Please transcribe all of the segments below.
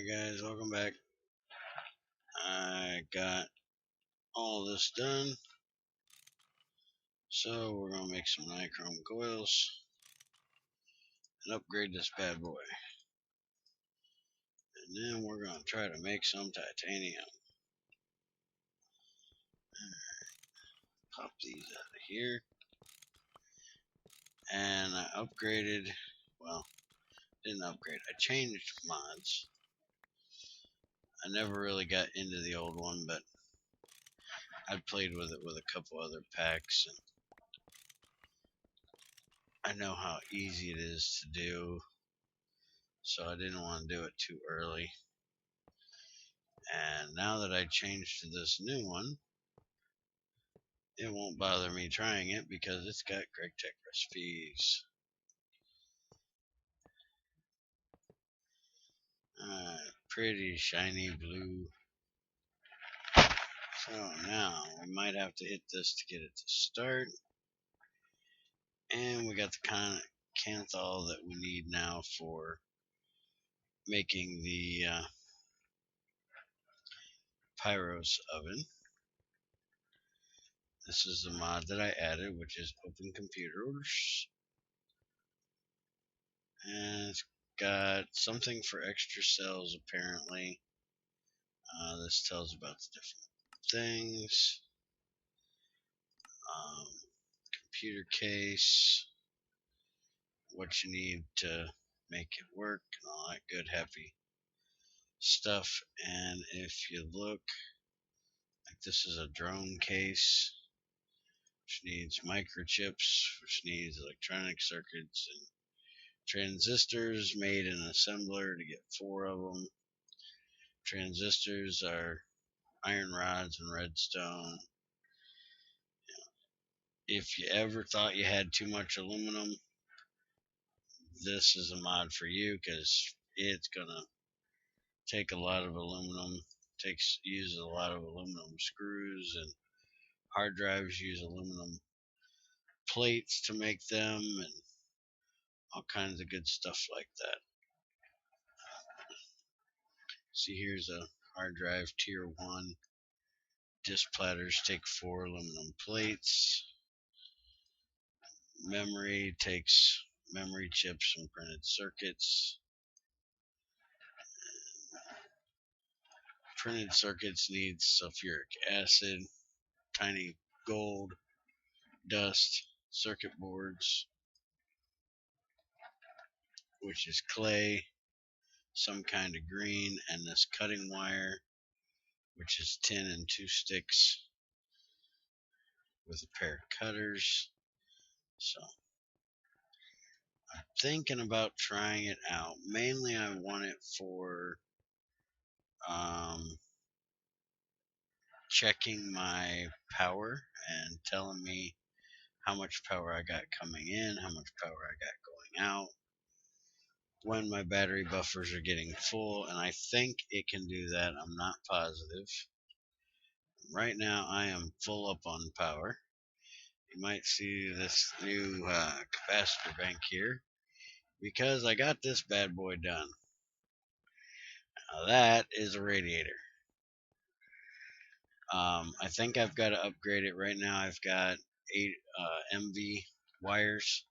Alright guys, welcome back. I got all this done. So we're going to make some nichrome coils and upgrade this bad boy. And then we're going to try to make some titanium. Pop these out of here. And I upgraded, well, didn't upgrade, I changed mods. I never really got into the old one, but I played with it with a couple other packs, and I know how easy it is to do, so I didn't want to do it too early. And now that I changed to this new one, it won't bother me trying it because it's got Gregtech recipes. Pretty shiny blue. So now we might have to hit this to get it to start. And we got the kind of canthal that we need now for making the Pyros oven. This is the mod that I added, which is Open Computers. And it's got something for extra cells apparently. This tells about the different things. Computer case, what you need to make it work, and all that good happy stuff. And if you look, like this is a drone case, which needs microchips, which needs electronic circuits and transistors made in an assembler to get 4 of them. Transistors are iron rods and redstone. If you ever thought you had too much aluminum, this is a mod for you, because it's gonna take a lot of aluminum. Uses a lot of aluminum screws, and hard drives use aluminum plates to make them, and all kinds of good stuff like that. See, here's a hard drive tier 1. Disk platters take 4 aluminum plates. Memory takes memory chips and printed circuits. Printed circuits need sulfuric acid, tiny gold dust, circuit boards, which is clay, some kind of green, and this cutting wire, which is tin and 2 sticks with a pair of cutters. So I'm thinking about trying it out. Mainly I want it for checking my power and telling me how much power I got coming in, how much power I got going out, when my battery buffers are getting full, and I think it can do that. I'm not positive. Right now I am full up on power. You might see this new capacitor bank here, because I got this bad boy done. Now that is a radiator. I think I've got to upgrade it. Right now I've got 8 MV wires,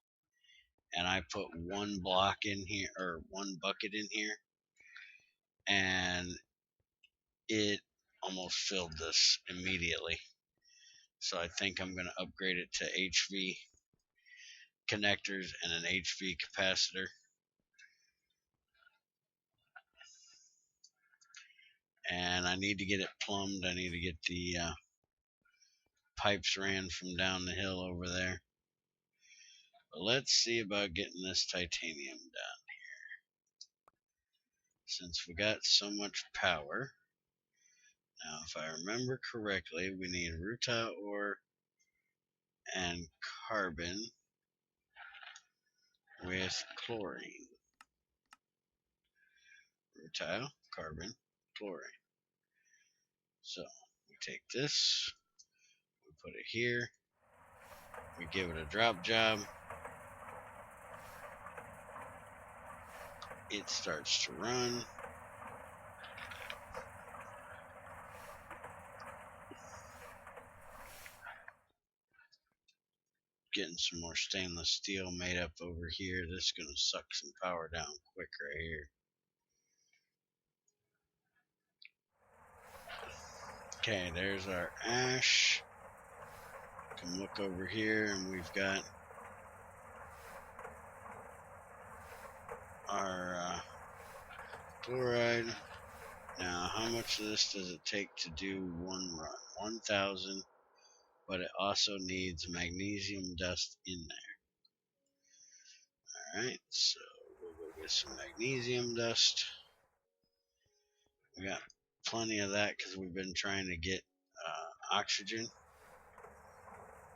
and I put 1 block in here, or 1 bucket in here, and it almost filled this immediately. So I think I'm going to upgrade it to HV connectors and an HV capacitor. And I need to get it plumbed. I need to get the pipes ran from down the hill over there. But let's see about getting this titanium done here. Since we got so much power. Now, if I remember correctly, we need rutile ore and carbon with chlorine. Rutile, carbon, chlorine. So we take this, we put it here, we give it a drop job, it starts to run, getting some more stainless steel made up over here. This is going to suck some power down quick right here. Okay, there's our ash. Can look over here and we've got our chloride. Now, how much of this does it take to do one run? 1,000, but it also needs magnesium dust in there. Alright, so we'll go get some magnesium dust. We got plenty of that because we've been trying to get oxygen.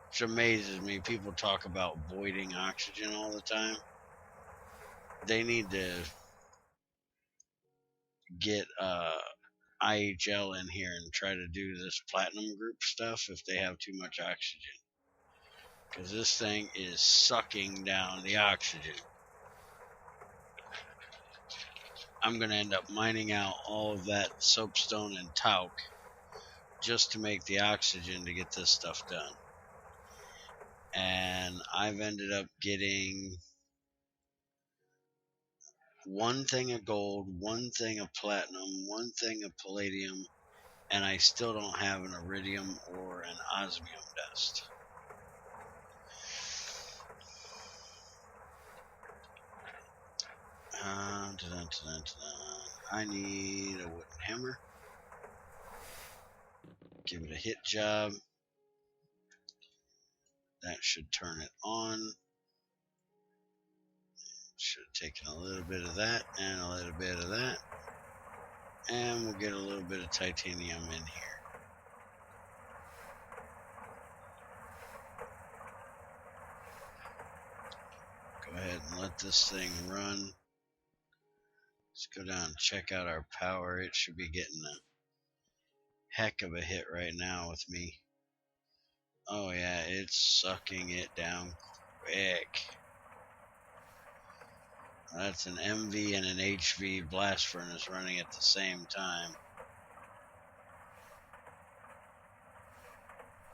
Which amazes me. People talk about voiding oxygen all the time. They need to get IHL in here and try to do this platinum group stuff if they have too much oxygen. Because this thing is sucking down the oxygen. I'm going to end up mining out all of that soapstone and talc just to make the oxygen to get this stuff done. And I've ended up getting one thing of gold, one thing of platinum, one thing of palladium, and I still don't have an iridium or an osmium dust. I need a wooden hammer. Give it a hit job. That should turn it on. Should have taken a little bit of that and a little bit of that. And we'll get a little bit of titanium in here. Go ahead and let this thing run. Let's go down and check out our power. It should be getting a heck of a hit right now with me. Oh yeah, it's sucking it down quick. That's an MV and an HV blast furnace running at the same time.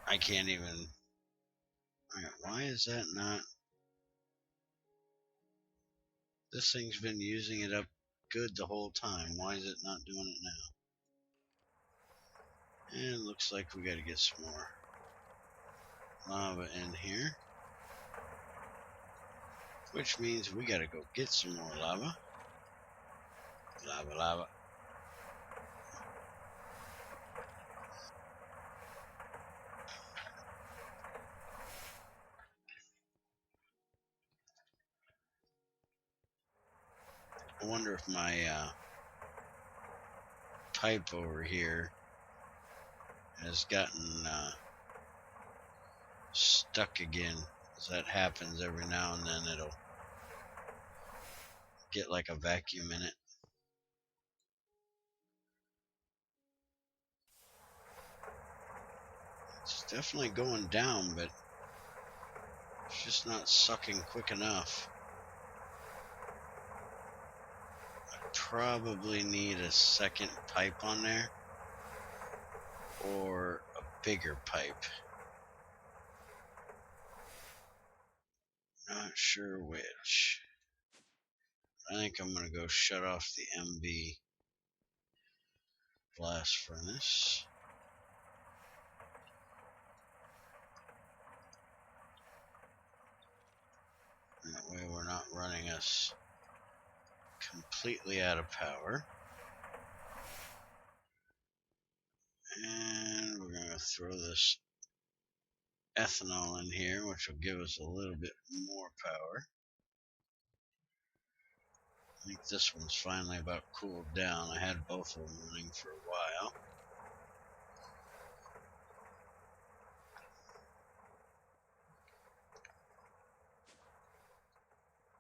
I can't even... Alright, why is that not... This thing's been using it up good the whole time. Why is it not doing it now? And looks like we gotta get some more lava in here. Which means we gotta go get some more lava. Lava. I wonder if my pipe over here has gotten stuck again. As that happens every now and then, it'll get like a vacuum in it. It's definitely going down, but it's just not sucking quick enough. I probably need a second pipe on there or a bigger pipe. Not sure which. I think I'm going to go shut off the MB blast furnace. That way we're not running us completely out of power. And we're going to throw this ethanol in here, which will give us a little bit more power. I think this one's finally about cooled down. I had both of them running for a while.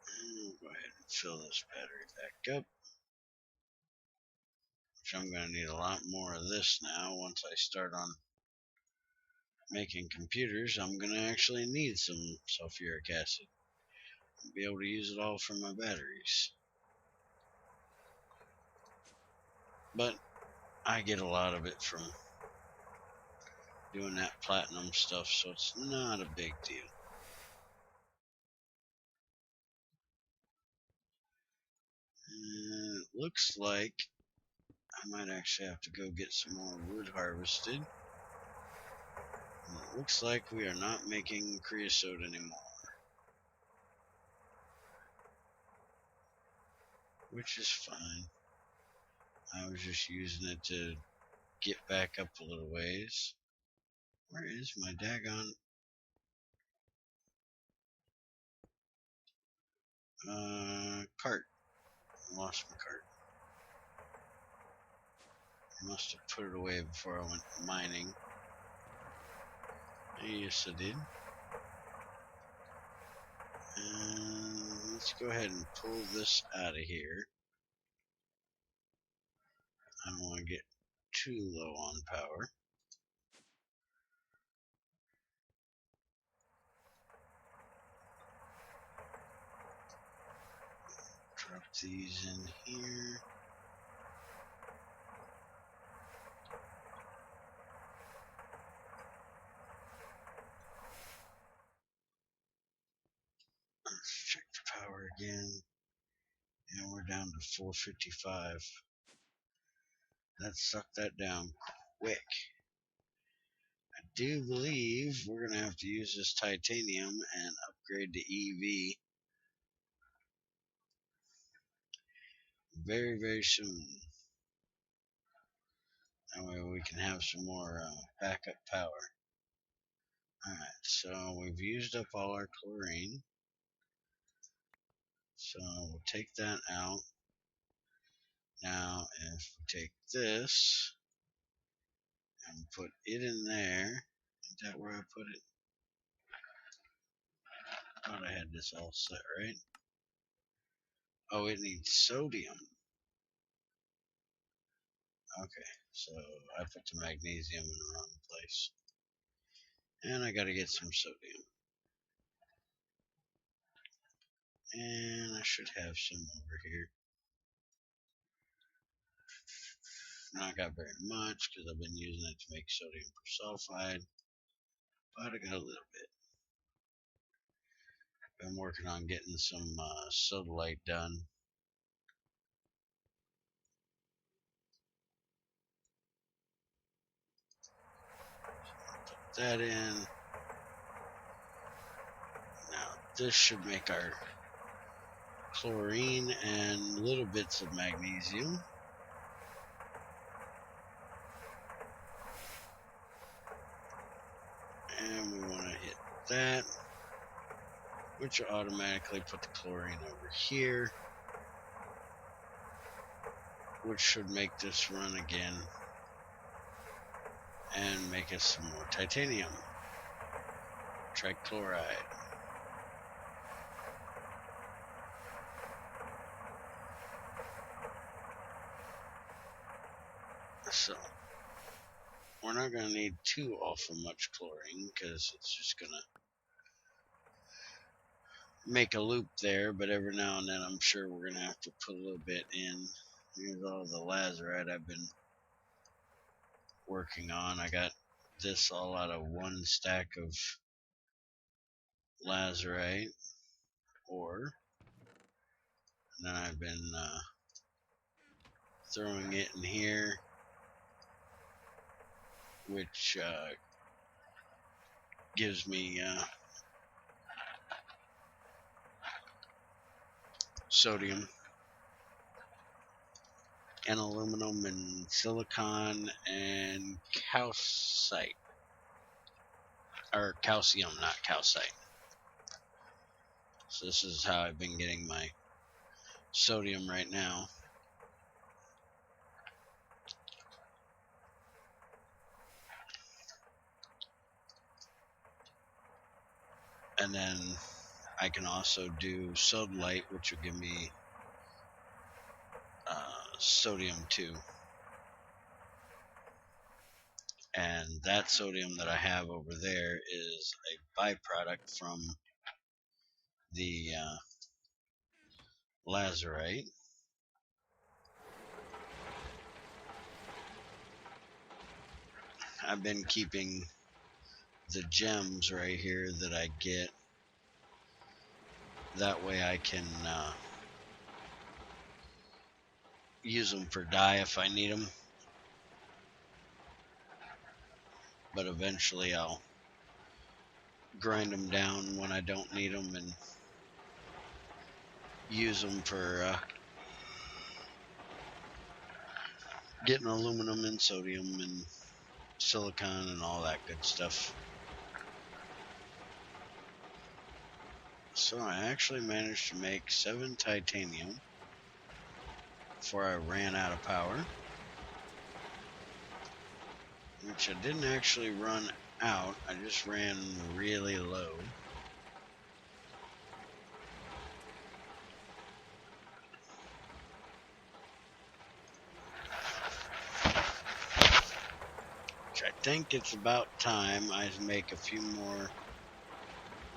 And we'll go ahead and fill this battery back up. Which I'm going to need a lot more of this now. Once I start on making computers, I'm going to actually need some sulfuric acid. I'll be able to use it all for my batteries. But I get a lot of it from doing that platinum stuff, so it's not a big deal. looks like I might actually have to go get some more wood harvested. And it looks like we are not making creosote anymore, which is fine. I was just using it to get back up a little ways. Where is my daggone cart? I lost my cart. I must have put it away before I went mining. Yes, I did. Let's go ahead and pull this out of here. I don't want to get too low on power. Drop these in here. Let's check the power again. And we're down to 455. Let's suck that down quick. I do believe we're going to have to use this titanium and upgrade to EV very, very soon. That way we can have some more backup power. Alright, so we've used up all our chlorine. So we'll take that out. Now if we take this and put it in there, is that where I put it? I thought I had this all set, right? Oh, it needs sodium. Okay, so I put the magnesium in the wrong place. And I gotta get some sodium. And I should have some over here. Not got very much because I've been using it to make sodium persulfide, but I got a little bit. Been working on getting some sodalite done. Put that in. Now this should make our chlorine and little bits of magnesium. And we want to hit that, which will automatically put the chlorine over here, which should make this run again and make us some more titanium trichloride. So we're not going to need too awful much chlorine because it's just going to make a loop there, but every now and then I'm sure we're going to have to put a little bit in. Here's all the lazurite I've been working on. I got this all out of one stack of lazurite ore, and then I've been throwing it in here, which gives me sodium and aluminum and silicon and calcite, or calcium, not calcite. So this is how I've been getting my sodium right now. And then I can also do sodalite, which will give me sodium too. And that sodium that I have over there is a byproduct from the lazurite. I've been keeping the gems right here that I get. That way I can use them for dye if I need them. But eventually I'll grind them down when I don't need them and use them for getting aluminum and sodium and silicon and all that good stuff. So I actually managed to make 7 titanium before I ran out of power, which I didn't actually run out, I just ran really low. Which I think it's about time I make a few more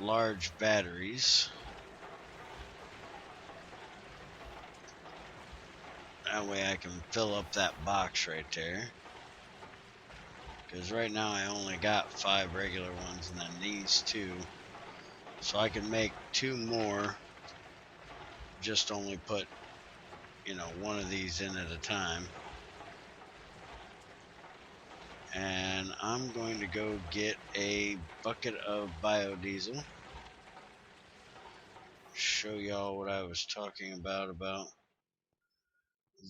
large batteries. That way I can fill up that box right there. Because right now I only got 5 regular ones and then these 2. So I can make 2 more. Just only put, one of these in at a time. And I'm going to go get a bucket of biodiesel. Show y'all what I was talking about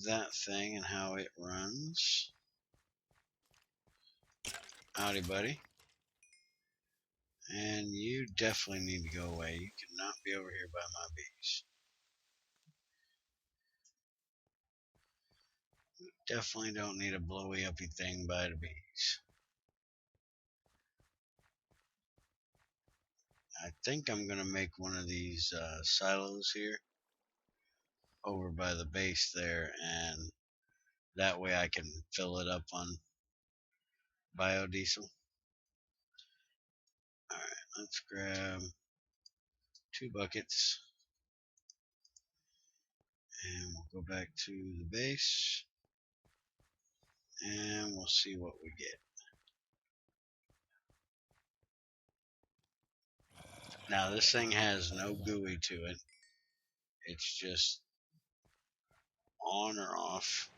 that thing and how it runs. Howdy, buddy. And you definitely need to go away. You cannot be over here by my bees. Definitely don't need a blowy uppy thing by the bees. I think I'm going to make one of these silos here over by the base there, and that way I can fill it up on biodiesel. Alright, let's grab 2 buckets and we'll go back to the base and we'll see what we get. Now this thing has no GUI to it. It's just on or off,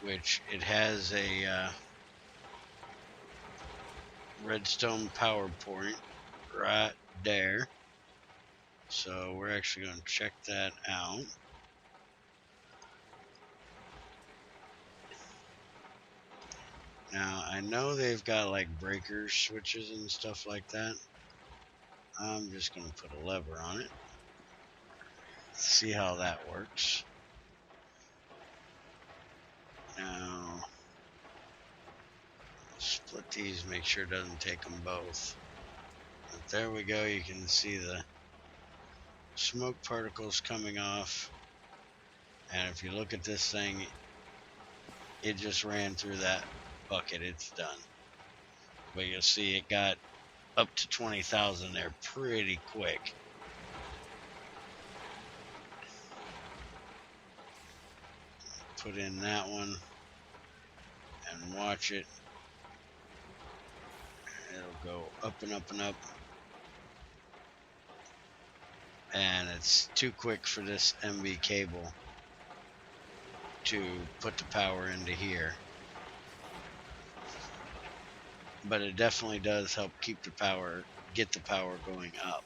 which it has a redstone power point right there. So we're actually going to check that out. Now I know they've got like breaker switches and stuff like that. I'm just going to put a lever on it. See how that works. Now split these, make sure it doesn't take them both. But there we go, you can see the smoke particles coming off. And if you look at this thing, it just ran through that bucket. It's done. But you'll see it got up to 20,000 there pretty quick. Put in that one and watch it. It'll go up and up and up. And it's too quick for this MV cable to put the power into here. But it definitely does help keep the power, get the power going up.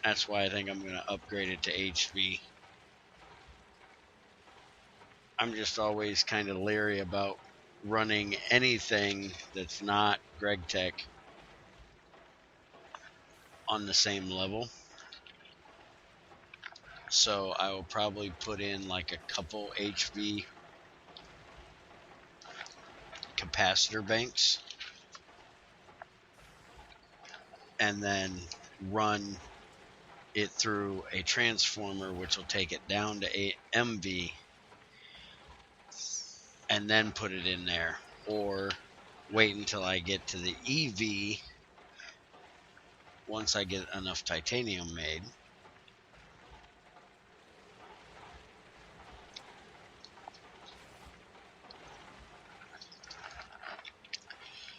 That's why I think I'm going to upgrade it to HV. I'm just always kind of leery about running anything that's not Gregtech on the same level. So I will probably put in like a couple HV capacitor banks and then run it through a transformer, which will take it down to a MV and then put it in there, or wait until I get to the EV once I get enough titanium made.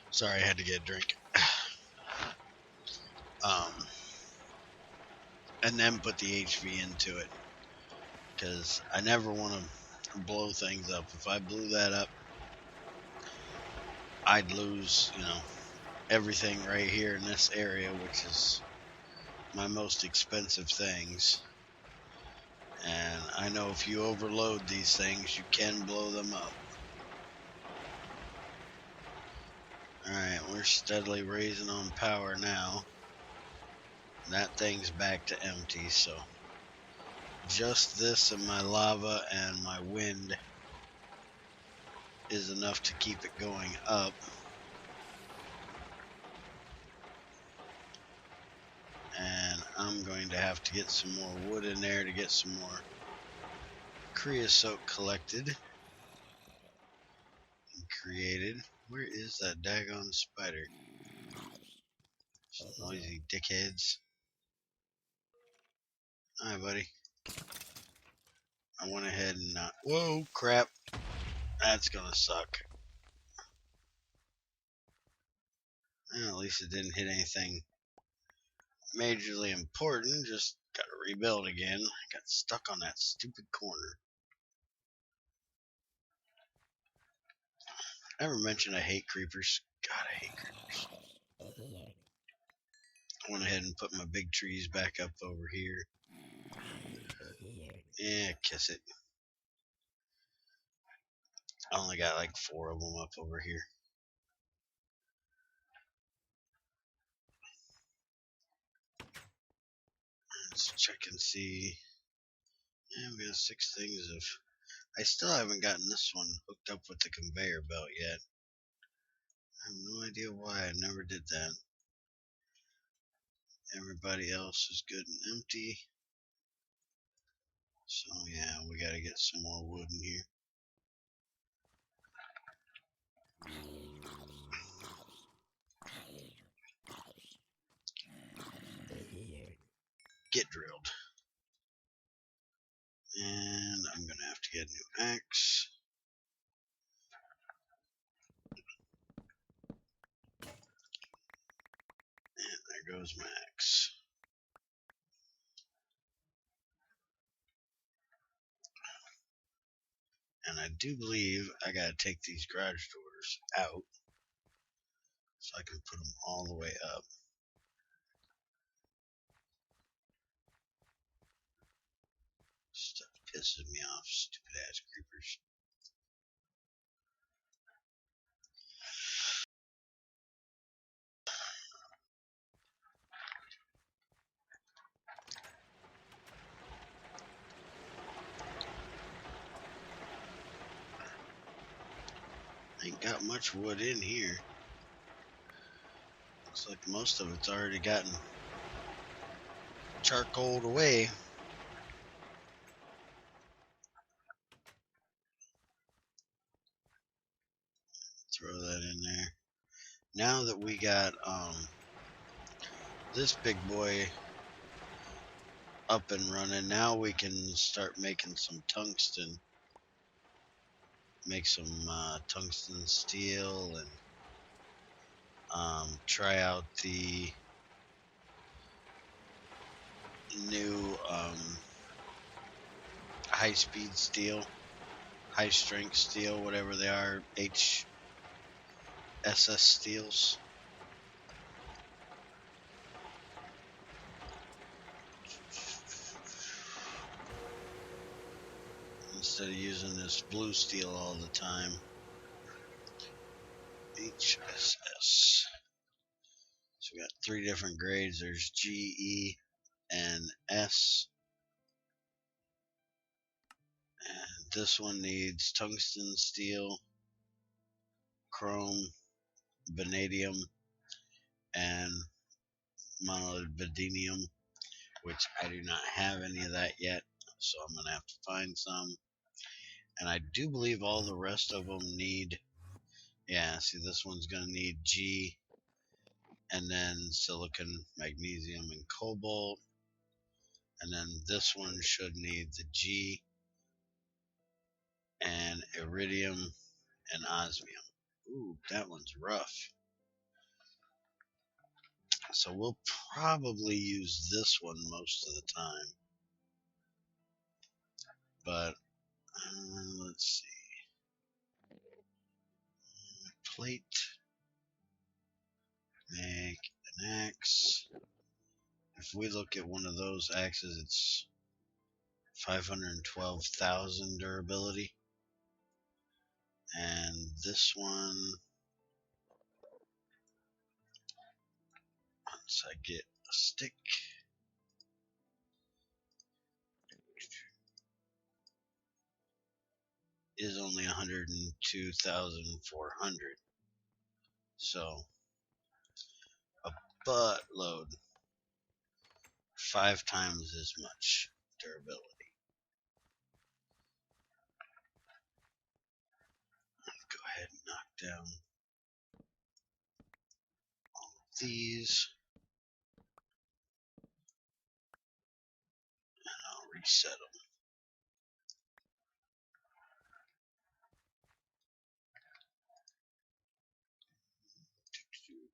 Sorry, I had to get a drink. and then put the HV into it, because I never want to blow things up. If I blew that up, I'd lose, everything right here in this area, which is my most expensive things. And I know if you overload these things, you can blow them up. Alright, we're steadily raising on power now. That thing's back to empty, so just this and my lava and my wind is enough to keep it going up. And I'm going to have to get some more wood in there to get some more creosote collected and created. Where is that daggone spider? Noisy dickheads. Hi, buddy. I went ahead and whoa, crap. That's gonna suck. Well, at least it didn't hit anything majorly important. Just gotta rebuild again. I got stuck on that stupid corner. I ever mentioned I hate creepers? God, I hate creepers. I went ahead and put my big trees back up over here. Yeah, kiss it. I only got like 4 of them up over here. Let's check and see. Yeah, we got 6 things of... I still haven't gotten this one hooked up with the conveyor belt yet. I have no idea why I never did that. Everybody else is good and empty. So yeah, we gotta get some more wood in here. Get drilled. And I'm gonna have to get a new axe. And there goes my axe. And I do believe I gotta take these garage doors out so I can put them all the way up. Stuff pisses me off, stupid ass creepers. Ain't got much wood in here. Looks like most of it's already gotten charcoaled away. Throw that in there. Now that we got this big boy up and running, now we can start making some tungsten. Make some tungsten steel and try out the new high-speed steel, high-strength steel, whatever they are, HSS steels. Instead of using this blue steel all the time. HSS. So we got 3 different grades. There's G, E, and S. And this one needs tungsten steel, chrome, vanadium, and molybdenum, which I do not have any of that yet, so I'm going to have to find some. And I do believe all the rest of them need, yeah, see, this one's going to need G, and then silicon, magnesium, and cobalt. And then this one should need the G, and iridium, and osmium. Ooh, that one's rough. So we'll probably use this one most of the time. But let's see. Plate. Make an axe. If we look at one of those axes, it's 512,000 durability. And this one, once I get a stick, is only 102,400. So a buttload, 5 times as much durability. Go ahead and knock down all of these. And I'll reset them.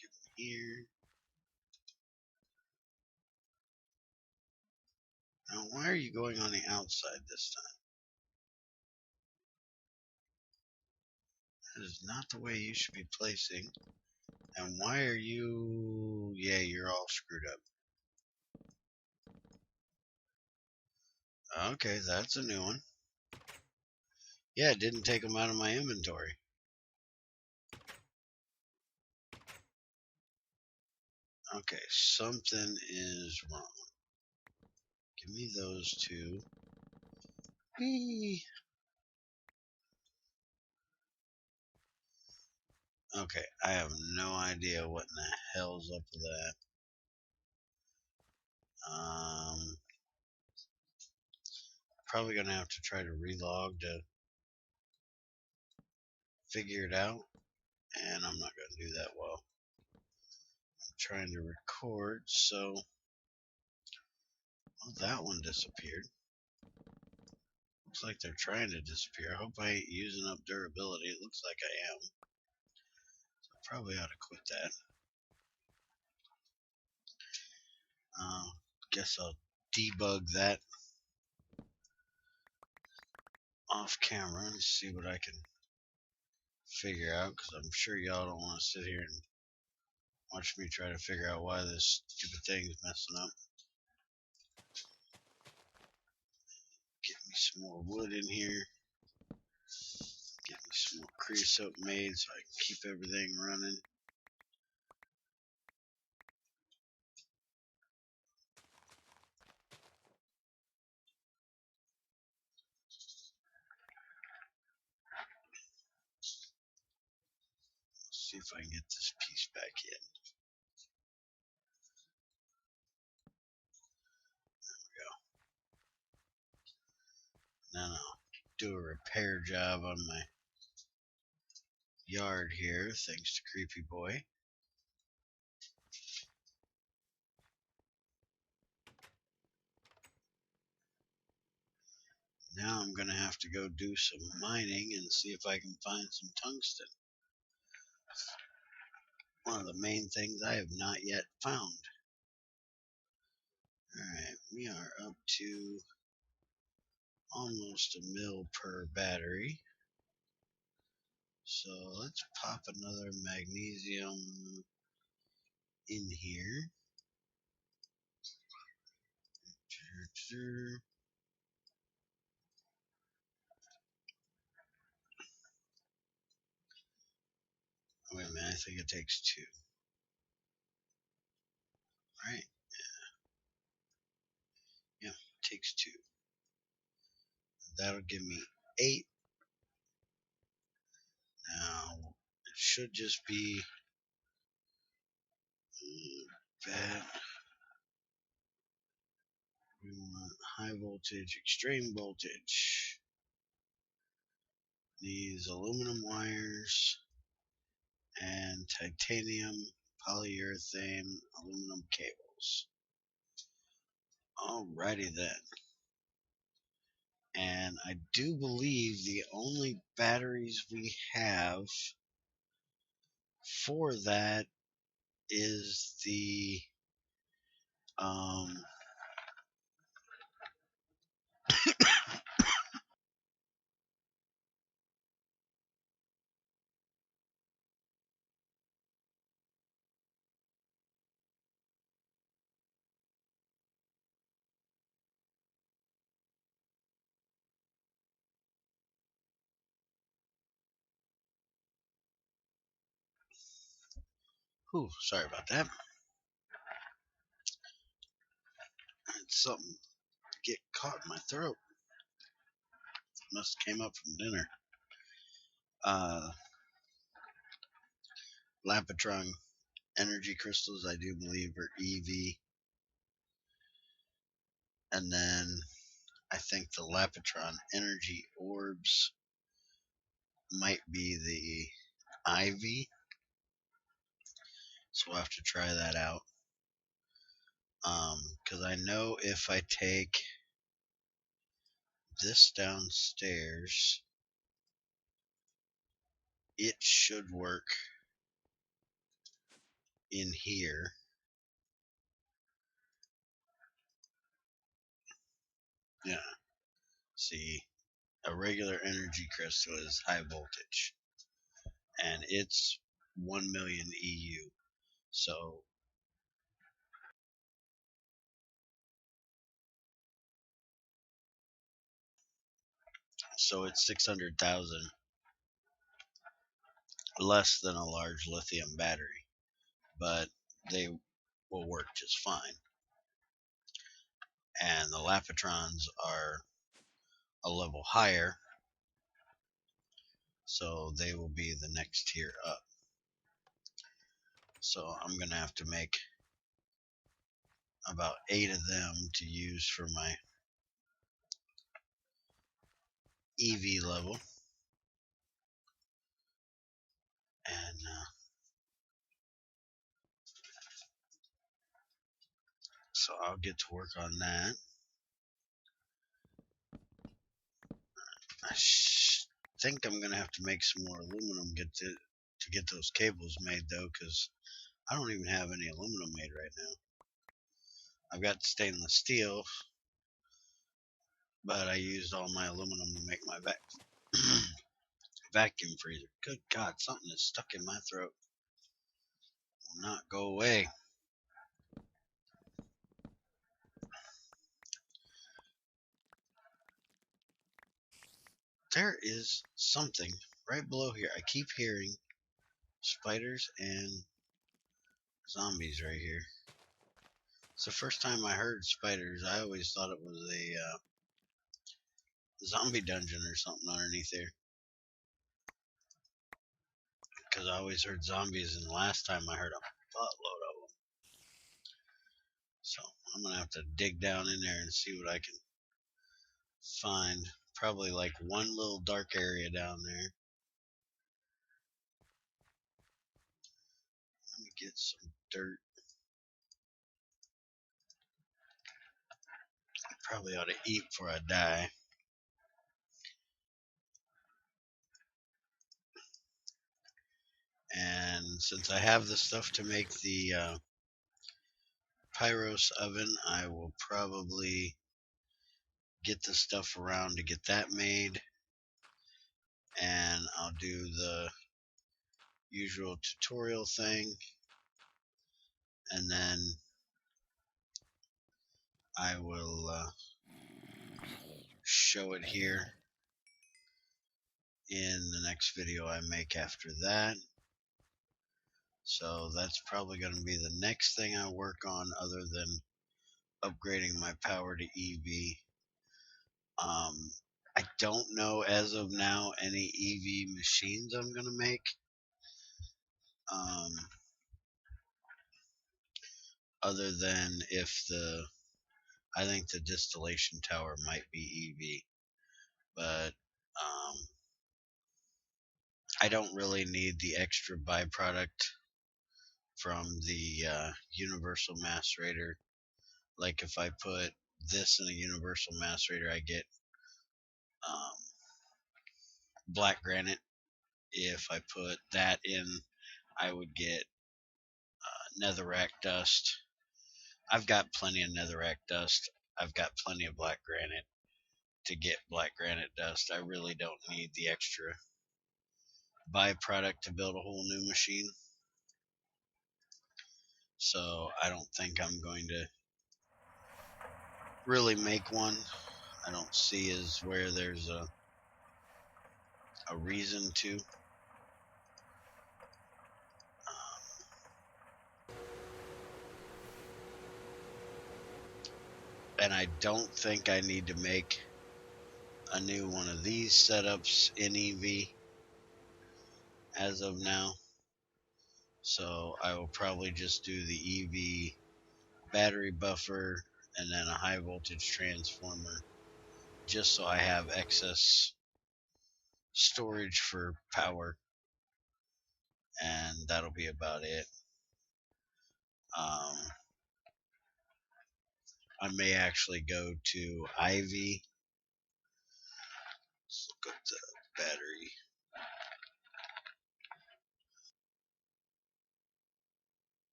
Give them here. Now, why are you going on the outside this time? That is not the way you should be placing. And why are you... Yeah, you're all screwed up. Okay, that's a new one. Yeah, it didn't take them out of my inventory. Okay, something is wrong. Give me those two. Whee! Okay, I have no idea what in the hell's up with that. Probably gonna have to try to relog to figure it out, and I'm not gonna do that well. I'm trying to record, so well, that one disappeared. Looks like they're trying to disappear. I hope I ain't using up durability. It looks like I am. So I probably ought to quit that. Guess I'll debug that off camera and see what I can figure out, because I'm sure y'all don't want to sit here and watch me try to figure out why this stupid thing is messing up. Get me some more wood in here. Get me some more creosote made so I can keep everything running. See if I can get this piece back in. There we go. Now I'll do a repair job on my yard here, thanks to Creepy Boy. Now I'm gonna have to go do some mining and see if I can find some tungsten. One of the main things I have not yet found. Alright, we are up to almost a mil per battery. So let's pop another magnesium in here. Wait a minute, I think it takes 2. Right? Yeah, it takes 2. That'll give me 8. Now, it should just be that. We want high voltage, extreme voltage. These aluminum wires and titanium, polyurethane, aluminum cables. Alrighty then. And I do believe the only batteries we have for that is the um, sorry about that. Something get caught in my throat. Must have came up from dinner. Lapatron energy crystals, I do believe, are EV, and then I think the Lapatron energy orbs might be the IV. So we'll have to try that out. Because I know if I take this downstairs, it should work in here. Yeah. See, a regular energy crystal is high voltage, and it's 1 million EU. So it's 600,000 less than a large lithium battery, but they will work just fine. And the Lapatrons are a level higher, so they will be the next tier up. So I'm gonna have to make about 8 of them to use for my EV level, and so I'll get to work on that. I think I'm gonna have to make some more aluminum to get those cables made, though, because I don't even have any aluminum made right now. I've got stainless steel, but I used all my aluminum to make my vacuum freezer. Good God, something is stuck in my throat. Will not go away. There is something right below here. I keep hearing spiders and zombies right here. It's the first time I heard spiders. I always thought it was a zombie dungeon or something underneath there, because I always heard zombies, and the last time I heard a buttload of them. So I'm gonna have to dig down in there and see what I can find. Probably like one little dark area down there. Let me get some dirt. I probably ought to eat before I die. And since I have the stuff to make the Pyros oven, I will probably get the stuff around to get that made, and I'll do the usual tutorial thing, and then I will show it here in the next video I make after that. So that's probably going to be the next thing I work on, other than upgrading my power to EV. I don't know as of now any EV machines I'm going to make. Other than I think the distillation tower might be EV, but I don't really need the extra byproduct from the universal macerator. Like if I put this in a universal macerator, I get black granite. If I put that in, I would get netherrack dust. I've got plenty of netherrack dust. I've got plenty of black granite to get black granite dust. I really don't need the extra byproduct to build a whole new machine. So I don't think I'm going to really make one. I don't see as where there's a reason to. And I don't think I need to make a new one of these setups in EV as of now. So I will probably just do the EV battery buffer and then a high voltage transformer just so I have excess storage for power, and that'll be about it. I may actually go to Ivy. Let's look at the battery.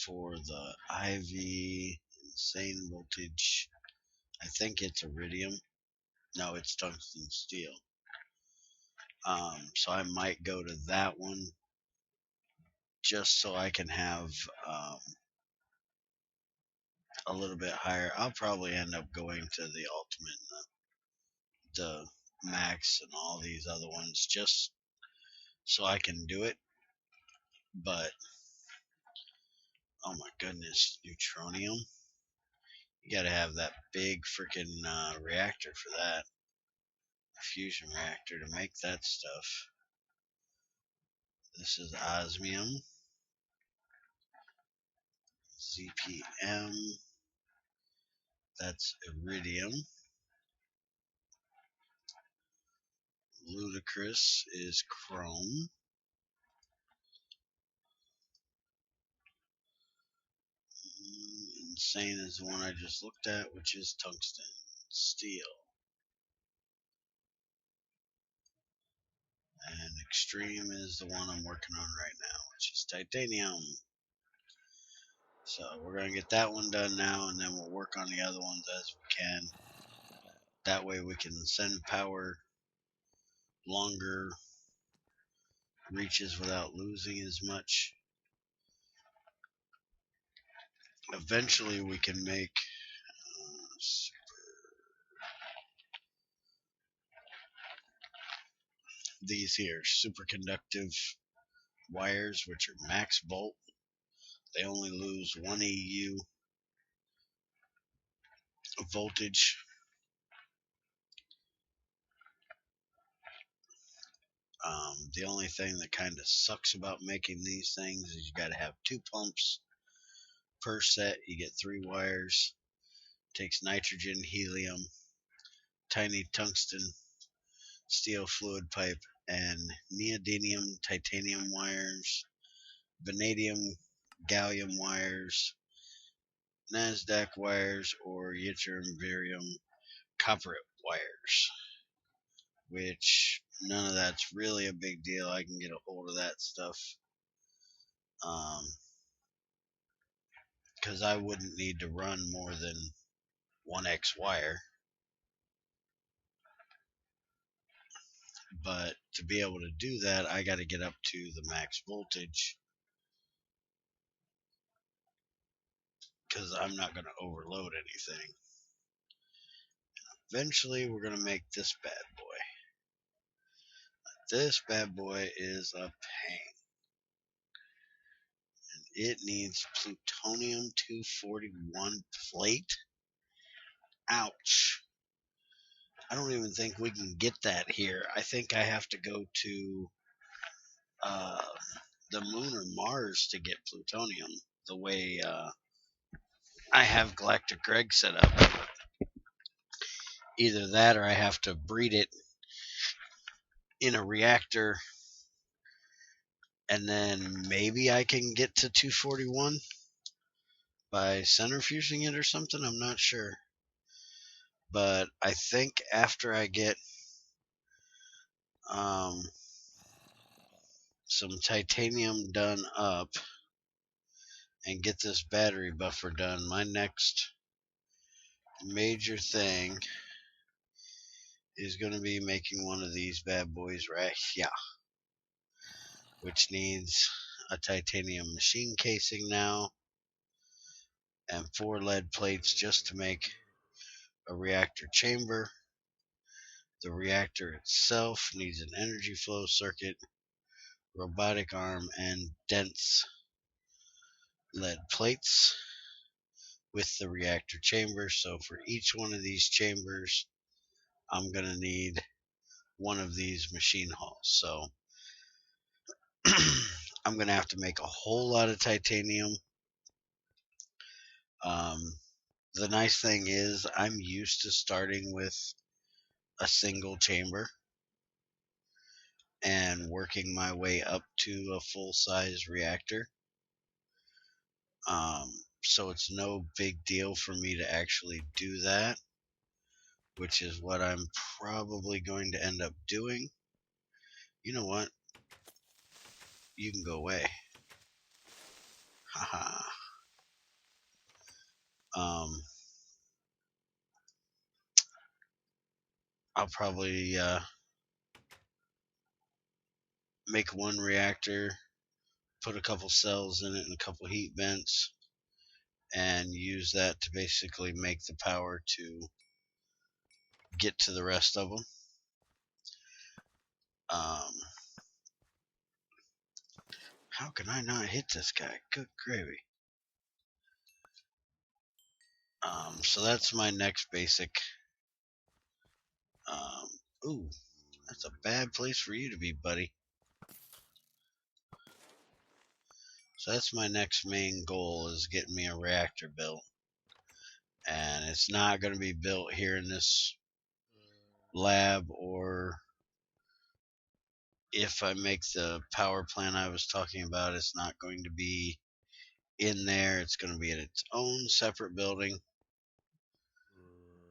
For the Ivy insane voltage, I think it's iridium. No, it's tungsten steel. So I might go to that one just so I can have a little bit higher. I'll probably end up going to the ultimate and the max and all these other ones just so I can do it. But oh my goodness, neutronium. You gotta have that big freaking reactor for that. A fusion reactor to make that stuff. This is osmium. ZPM. That's iridium. Ludicrous is chrome. Insane is the one I just looked at, which is tungsten steel. And extreme is the one I'm working on right now, which is titanium. So we're going to get that one done now, and then we'll work on the other ones as we can. That way we can send power longer reaches without losing as much. Eventually we can make these here superconductive wires, which are max volt. They only lose 1 EU voltage. The only thing that kind of sucks about making these things is you got to have 2 pumps per set. You get 3 wires. Takes nitrogen, helium, tiny tungsten steel fluid pipe, and neodymium titanium wires, vanadium gallium wires, NASDAQ wires, or yttrium barium copper wires, which none of that's really a big deal. I can get a hold of that stuff because I wouldn't need to run more than 1x wire. But to be able to do that, I got to get up to the max voltage because I'm not going to overload anything. Eventually, we're going to make this bad boy. This bad boy is a pain. And it needs plutonium 241 plate. Ouch. I don't even think we can get that here. I think I have to go to the moon or Mars to get plutonium, the way I have Galactic Greg set up. Either that or I have to breed it in a reactor, and then maybe I can get to 241 by centrifuging it or something. I'm not sure. But I think after I get some titanium done up and get this battery buffer done, my next major thing is going to be making one of these bad boys right here, which needs a titanium machine casing now and 4 lead plates just to make a reactor chamber. The reactor itself needs an energy flow circuit, robotic arm, and dense lead plates with the reactor chamber. So for each one of these chambers, I'm going to need one of these machine hulls. So I'm going to have to make a whole lot of titanium. The nice thing is I'm used to starting with a single chamber and working my way up to a full-size reactor. So it's no big deal for me to actually do that, which is what I'm probably going to end up doing. You know what? You can go away. Haha. I'll probably make one reactor, put a couple cells in it and a couple heat vents, and use that to basically make the power to get to the rest of them. How can I not hit this guy? Good gravy. So that's my next basic. Ooh, that's a bad place for you to be, buddy. So that's my next main goal, is getting me a reactor built. And it's not going to be built here in this lab, or if I make the power plant I was talking about, it's not going to be in there. It's going to be in its own separate building,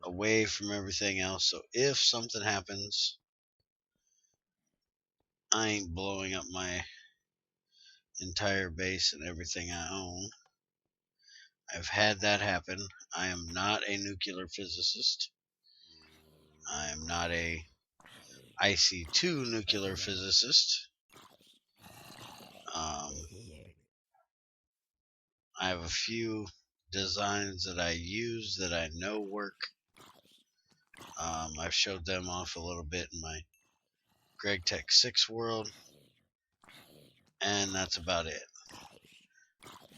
away from everything else. So if something happens, I ain't blowing up my entire base and everything I own. I've had that happen. I am not a nuclear physicist. I am not a IC2 nuclear physicist. I have a few designs that I use that I know work. I've showed them off a little bit in my Gregtech 6 world, and that's about it.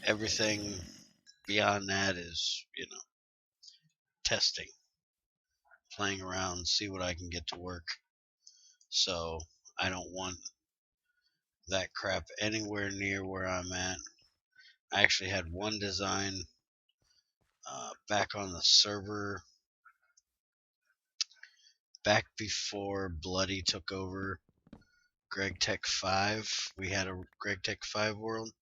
Everything beyond that is, testing, playing around, see what I can get to work. So I don't want that crap anywhere near where I'm at. I actually had one design back on the server back before Bloody took over Gregtech 5. We had a Gregtech 5 world,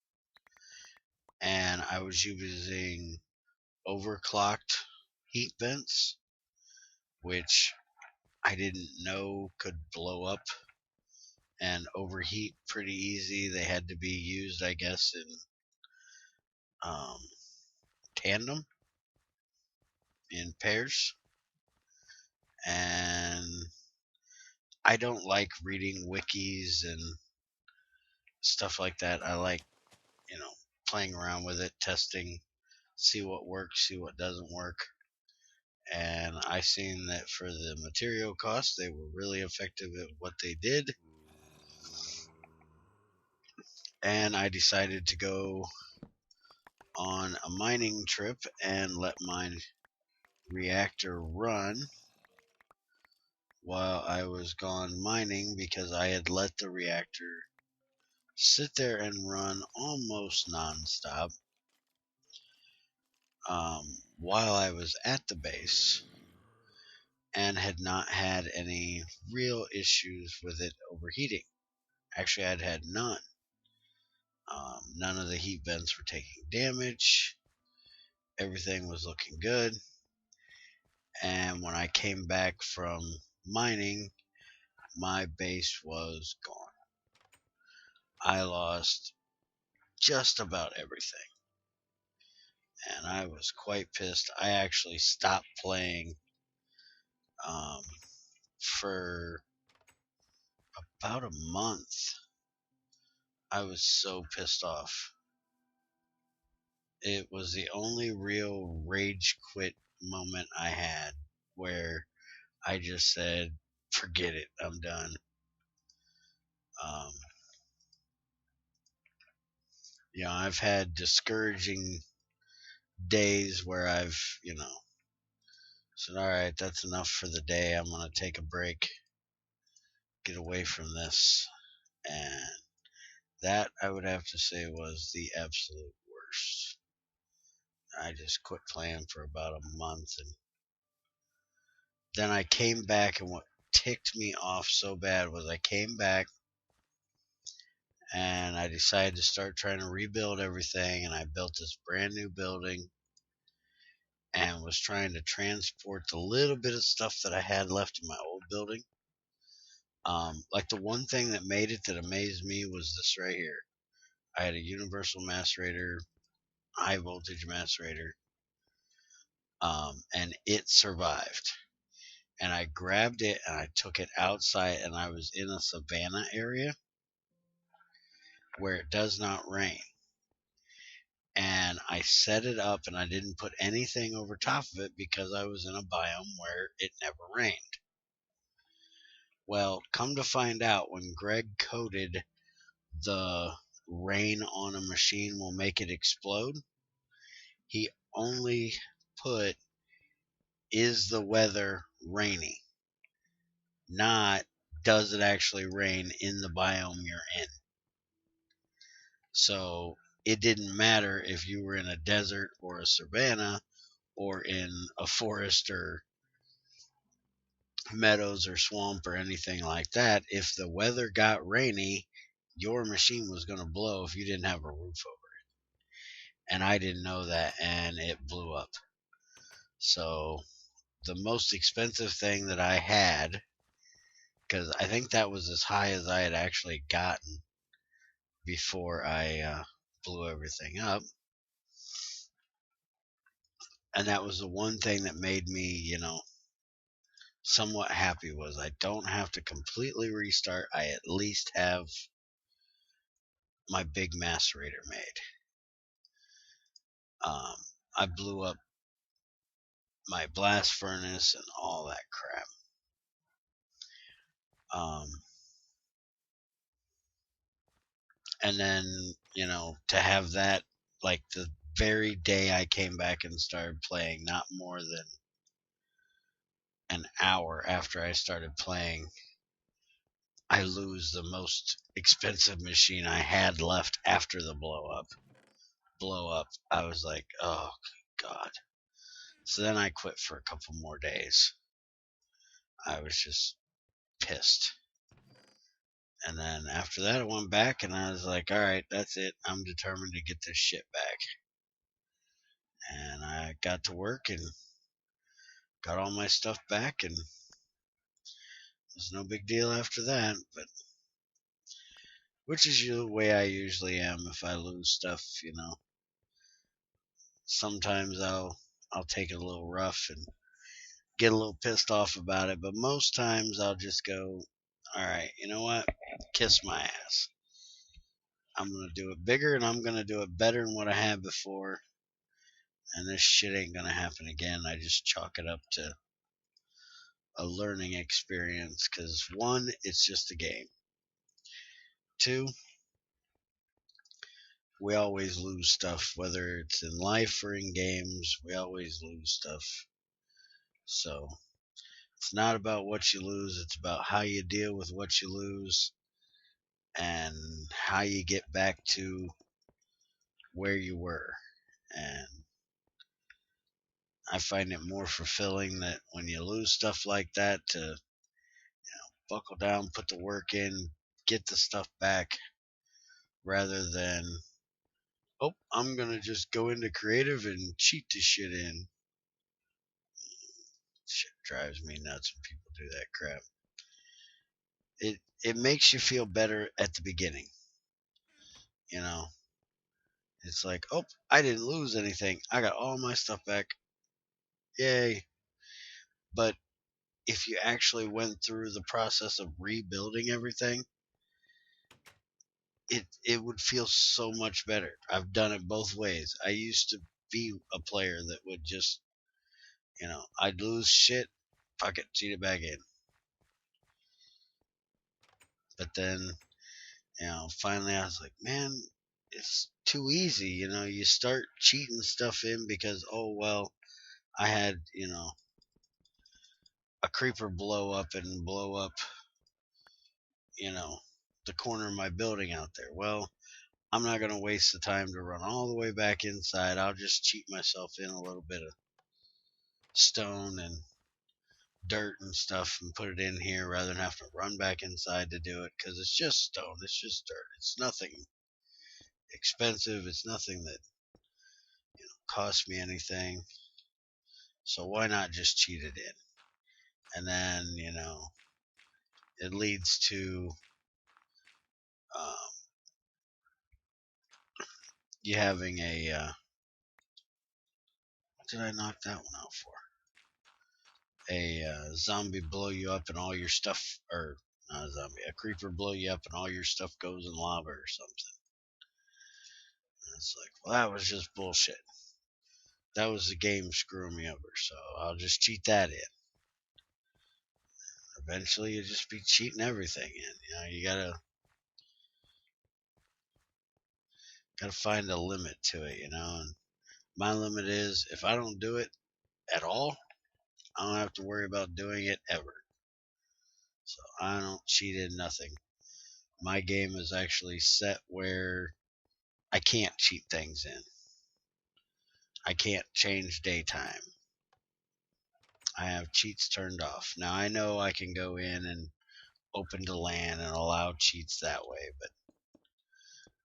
and I was using overclocked heat vents, which I didn't know could blow up and overheat pretty easy. They had to be used, I guess, in tandem, in pairs. And I don't like reading wikis and stuff like that. I like, playing around with it, testing, see what works, see what doesn't work. And I seen that for the material cost, they were really effective at what they did. And I decided to go on a mining trip and let my reactor run while I was gone mining, because I had let the reactor sit there and run almost nonstop while I was at the base, and had not had any real issues with it overheating. Actually, I'd had none. None of the heat vents were taking damage. Everything was looking good. And when I came back from mining, my base was gone. I lost just about everything. And I was quite pissed. I actually stopped playing um, for about a month. I was so pissed off. It was the only real rage quit moment I had where I just said, forget it, I'm done. Um, I've had discouraging days where I've, said, all right, that's enough for the day. I'm going to take a break, get away from this. And that, I would have to say, was the absolute worst. I just quit playing for about a month. And then I came back, and what ticked me off so bad was I came back and I decided to start trying to rebuild everything. And I built this brand new building and was trying to transport the little bit of stuff that I had left in my old building. Like the one thing that made it that amazed me was this right here. I had a universal macerator, high voltage macerator, and it survived. And I grabbed it and I took it outside, and I was in a savanna area where it does not rain. And I set it up and I didn't put anything over top of it because I was in a biome where it never rained. Well, come to find out, when Greg coded the rain on a machine will make it explode, he only put, is the weather rainy, not does it actually rain in the biome you're in. So it didn't matter if you were in a desert or a savanna or in a forest or meadows or swamp or anything like that. If the weather got rainy, your machine was going to blow if you didn't have a roof over it. And I didn't know that, and it blew up. So the most expensive thing that I had, because I think that was as high as I had actually gotten before I blew everything up. And that was the one thing that made me, somewhat happy, was I don't have to completely restart. I at least have my big macerator made. I blew up my blast furnace and all that crap. And then, to have that, like the very day I came back and started playing, not more than an hour after I started playing, I lose the most expensive machine I had left after the blow up. I was like, oh God. So then I quit for a couple more days. I was just pissed. And then after that, I went back and I was like, all right, that's it. I'm determined to get this shit back. And I got to work and got all my stuff back, and it was no big deal after that. But which is the way I usually am if I lose stuff, Sometimes I'll take it a little rough and get a little pissed off about it, but most times I'll just go, all right, you know what? Kiss my ass. I'm going to do it bigger and I'm going to do it better than what I had before. And this shit ain't going to happen again. I just chalk it up to a learning experience, because one, it's just a game. Two, we always lose stuff, whether it's in life or in games. We always lose stuff. So it's not about what you lose, it's about how you deal with what you lose and how you get back to where you were. And I find it more fulfilling that when you lose stuff like that, to buckle down, put the work in, get the stuff back, rather than, oh, I'm gonna just go into creative and cheat the shit in. Shit drives me nuts when people do that crap. It makes you feel better at the beginning. you know, it's like, oh, I didn't lose anything. I got all my stuff back. Yay. But if you actually went through the process of rebuilding everything, it would feel so much better. I've done it both ways. I used to be a player that would just, I'd lose shit, fuck it, cheat it back in. But then, finally I was like, man, it's too easy. You start cheating stuff in because, oh, well, I had, a creeper blow up, you know, the corner of my building out there. Well, I'm not going to waste the time to run all the way back inside. I'll just cheat myself in a little bit of stone and dirt and stuff and put it in here rather than have to run back inside to do it, because it's just stone. It's just dirt. It's nothing expensive. It's nothing that costs me anything. So why not just cheat it in? And then, it leads to um, you having what did I knock that one out for? A zombie blow you up and all your stuff, or not a zombie, a creeper blow you up and all your stuff goes in lava or something. And it's like, well, that was just bullshit. That was the game screwing me over, so I'll just cheat that in. Eventually, you'll just be cheating everything in. You gotta find a limit to it, And my limit is, if I don't do it at all, I don't have to worry about doing it ever. So I don't cheat in nothing. My game is actually set where I can't cheat things in. I can't change daytime. I have cheats turned off. Now I know I can go in and open to LAN and allow cheats that way, but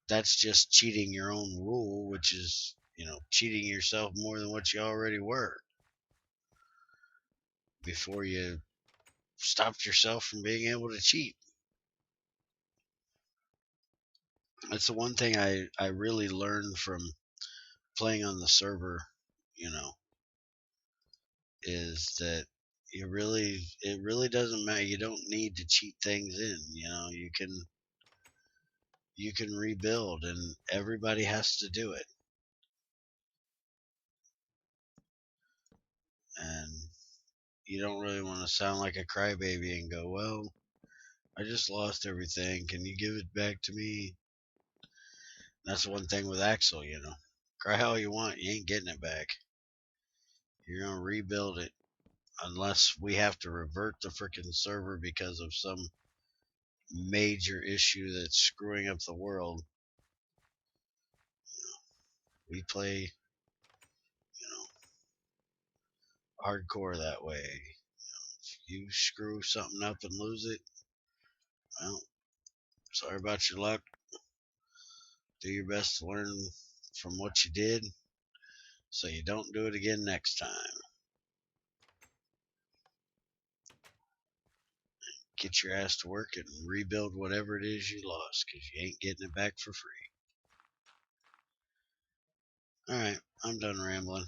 that's just cheating your own rule, which is, cheating yourself more than what you already were before you stopped yourself from being able to cheat. That's the one thing I really learned from playing on the server, is that it really doesn't matter. You don't need to cheat things in. You can rebuild, and everybody has to do it. And you don't really want to sound like a crybaby and go, well, I just lost everything. Can you give it back to me? That's one thing with Axel, Cry all you want, you ain't getting it back. You're going to rebuild it unless we have to revert the freaking server because of some major issue that's screwing up the world. We play, hardcore that way. If you screw something up and lose it, well, sorry about your luck. Do your best to learn from what you did so you don't do it again next time. Get your ass to work and rebuild whatever it is you lost, because you ain't getting it back for free. Alright, I'm done rambling.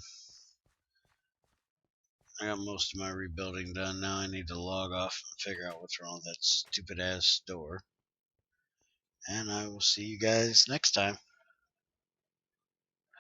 I got most of my rebuilding done. Now I need to log off and figure out what's wrong with that stupid ass store. And I will see you guys next time.